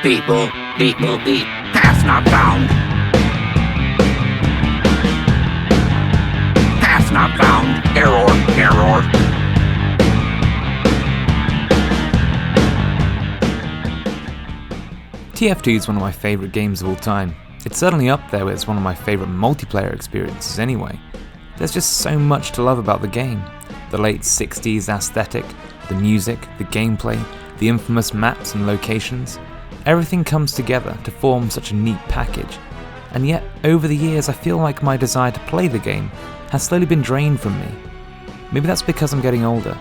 Beep boop, beep boop, beep. Pass not found. Pass not found. Error, error. TF2's is one of my favourite games of all time. It's certainly up there as one of my favourite multiplayer experiences anyway. There's just so much to love about the game. The late 60s aesthetic, the music, the gameplay, the infamous maps and locations. Everything comes together to form such a neat package. And yet, over the years I feel like my desire to play the game has slowly been drained from me. Maybe that's because I'm getting older,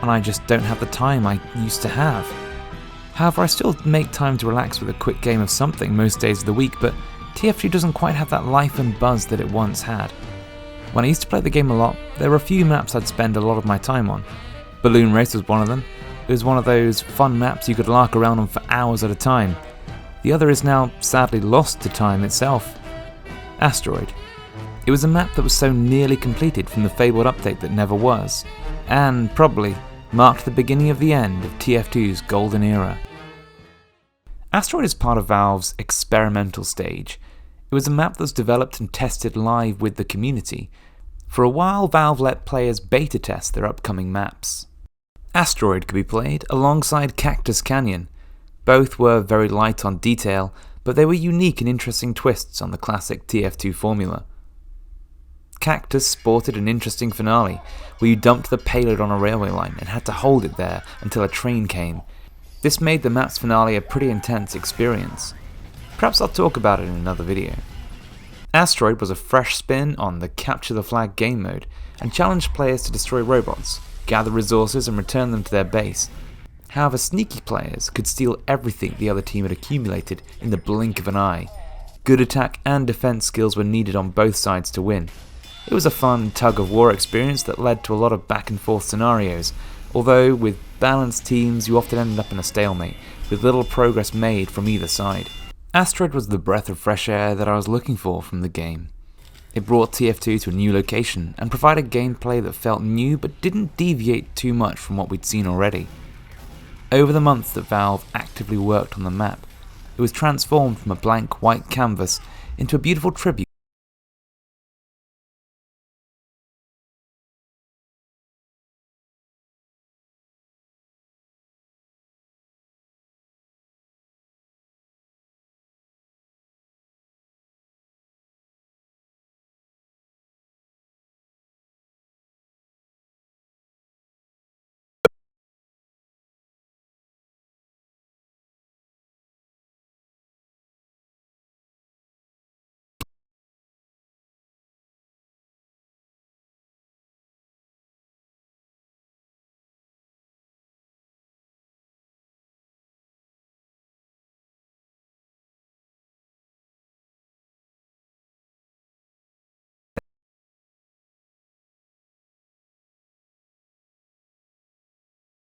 and I just don't have the time I used to have. However, I still make time to relax with a quick game of something most days of the week, but TF2 doesn't quite have that life and buzz that it once had. When I used to play the game a lot, there were a few maps I'd spend a lot of my time on. Balloon Race was one of them. It was one of those fun maps you could lark around on for hours at a time. The other is now sadly lost to time itself. Asteroid. It was a map that was so nearly completed from the fabled update that never was, and probably marked the beginning of the end of TF2's golden era. Asteroid is part of Valve's experimental stage. It was a map that was developed and tested live with the community. For a while, Valve let players beta test their upcoming maps. Asteroid could be played alongside Cactus Canyon. Both were very light on detail, but they were unique and interesting twists on the classic TF2 formula. Cactus sported an interesting finale, where you dumped the payload on a railway line and had to hold it there until a train came. This made the map's finale a pretty intense experience. Perhaps I'll talk about it in another video. Asteroid was a fresh spin on the Capture the Flag game mode, and challenged players to destroy robots, gather resources and return them to their base. However, sneaky players could steal everything the other team had accumulated in the blink of an eye. Good attack and defense skills were needed on both sides to win. It was a fun tug-of-war experience that led to a lot of back-and-forth scenarios, although with balanced teams you often ended up in a stalemate, with little progress made from either side. Asteroid was the breath of fresh air that I was looking for from the game. It brought TF2 to a new location and provided gameplay that felt new but didn't deviate too much from what we'd seen already. Over the months that Valve actively worked on the map, it was transformed from a blank white canvas into a beautiful tribute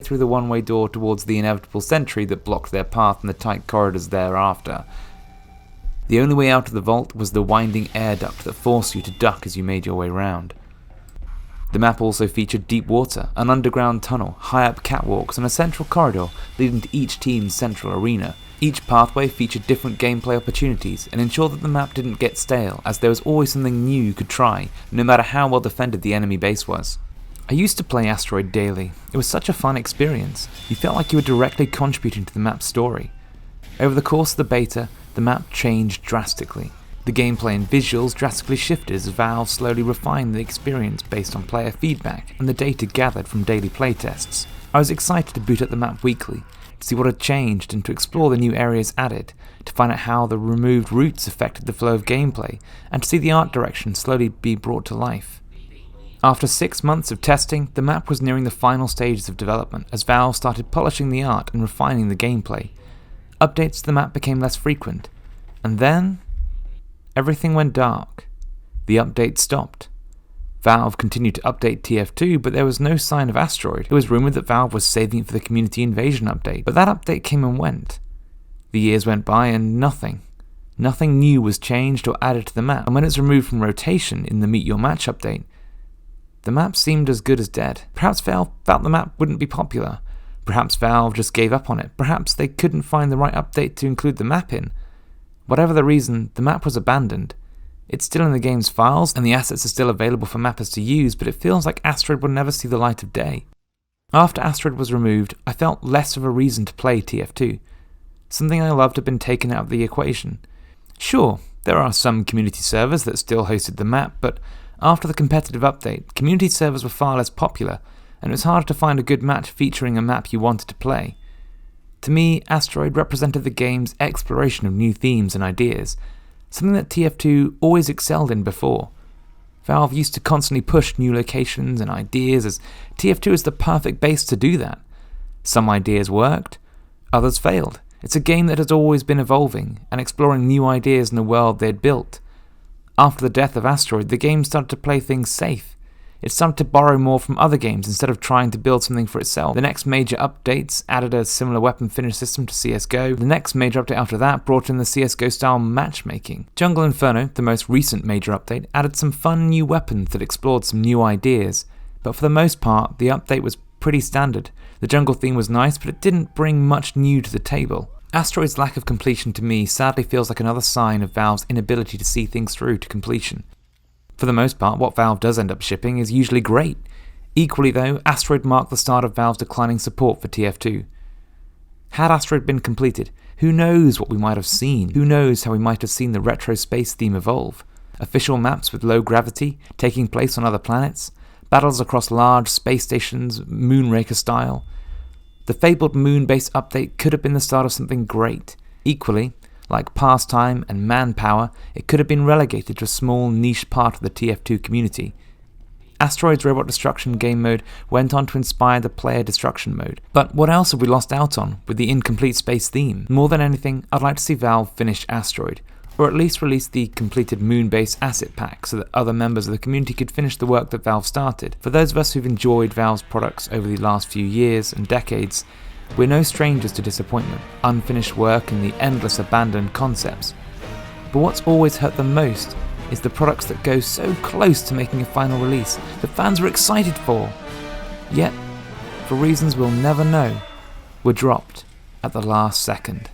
through the one-way door towards the inevitable sentry that blocked their path in the tight corridors thereafter. The only way out of the vault was the winding air duct that forced you to duck as you made your way round. The map also featured deep water, an underground tunnel, high-up catwalks, and a central corridor leading to each team's central arena. Each pathway featured different gameplay opportunities and ensured that the map didn't get stale, as there was always something new you could try, no matter how well defended the enemy base was. I used to play Asteroid daily. It was such a fun experience. You felt like you were directly contributing to the map's story. Over the course of the beta, the map changed drastically. The gameplay and visuals drastically shifted as Valve slowly refined the experience based on player feedback and the data gathered from daily playtests. I was excited to boot up the map weekly, to see what had changed and to explore the new areas added, to find out how the removed routes affected the flow of gameplay, and to see the art direction slowly be brought to life. After 6 months of testing, the map was nearing the final stages of development as Valve started polishing the art and refining the gameplay. Updates to the map became less frequent, and then everything went dark. The update stopped. Valve continued to update TF2, but there was no sign of Asteroid. It was rumoured that Valve was saving it for the Community Invasion update, but that update came and went. The years went by and nothing new was changed or added to the map, and when it was removed from rotation in the Meet Your Match update, the map seemed as good as dead. Perhaps Valve felt the map wouldn't be popular. Perhaps Valve just gave up on it. Perhaps they couldn't find the right update to include the map in. Whatever the reason, the map was abandoned. It's still in the game's files, and the assets are still available for mappers to use, but it feels like Asteroid will never see the light of day. After Asteroid was removed, I felt less of a reason to play TF2. Something I loved had been taken out of the equation. Sure, there are some community servers that still hosted the map, but after the competitive update, community servers were far less popular, and it was harder to find a good match featuring a map you wanted to play. To me, Asteroid represented the game's exploration of new themes and ideas, something that TF2 always excelled in before. Valve used to constantly push new locations and ideas, as TF2 is the perfect base to do that. Some ideas worked, others failed. It's a game that has always been evolving and exploring new ideas in the world they had built. After the death of Asteroid, the game started to play things safe. It started to borrow more from other games instead of trying to build something for itself. The next major updates added a similar weapon finish system to CSGO. The next major update after that brought in the CSGO style matchmaking. Jungle Inferno, the most recent major update, added some fun new weapons that explored some new ideas. But for the most part, the update was pretty standard. The jungle theme was nice, but it didn't bring much new to the table. Asteroid's lack of completion to me sadly feels like another sign of Valve's inability to see things through to completion. For the most part, what Valve does end up shipping is usually great. Equally though, Asteroid marked the start of Valve's declining support for TF2. Had Asteroid been completed, who knows what we might have seen? Who knows how we might have seen the retro space theme evolve? Official maps with low gravity, taking place on other planets, battles across large space stations, Moonraker style. The fabled moon-based update could have been the start of something great. Equally, like Pastime and Manpower, it could have been relegated to a small niche part of the TF2 community. Asteroid's Robot Destruction game mode went on to inspire the player destruction mode. But what else have we lost out on with the incomplete space theme? More than anything, I'd like to see Valve finish Asteroid, or at least release the completed moon-based asset pack so that other members of the community could finish the work that Valve started. For those of us who've enjoyed Valve's products over the last few years and decades, we're no strangers to disappointment, unfinished work and the endless abandoned concepts. But what's always hurt them most is the products that go so close to making a final release that fans were excited for, yet, for reasons we'll never know, were dropped at the last second.